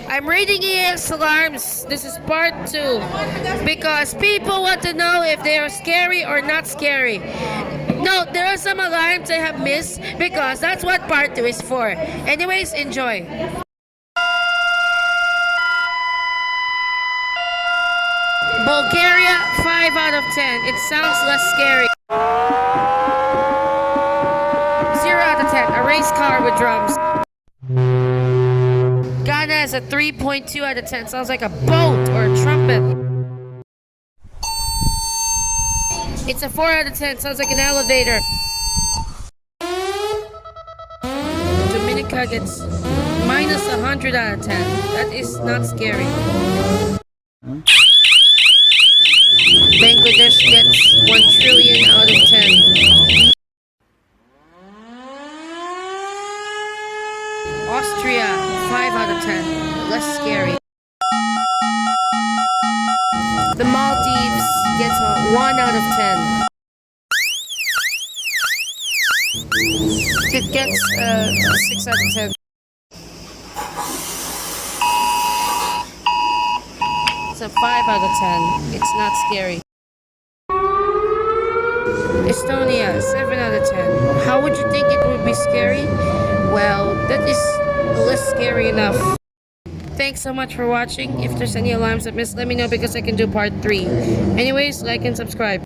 I'm rating EX alarms. This is part 2 because people want to know if they are scary or not scary. No, there are some alarms I have missed because that's what part 2 is for. Anyways, enjoy. Bulgaria, 5 out of 10. It sounds less scary. 0 out of 10. A race car with drums. Ghana is a 3.2 out of 10. Sounds like a boat or a trumpet. It's a 4 out of 10. Sounds like an elevator. Dominica gets minus 100 out of 10. That is not scary. Bangladesh gets 1 trillion out of 10. Austria, 5 out of 10. Less scary. The Maldives gets a 1 out of 10. It gets 6 out of 10. It's a 5 out of 10. It's not scary. Estonia, 7 out of 10. How would you think it would be scary? Well, that is less scary enough. Thanks so much for watching. If there's any alarms I missed, let me know because I can do part 3. Anyways, like and subscribe.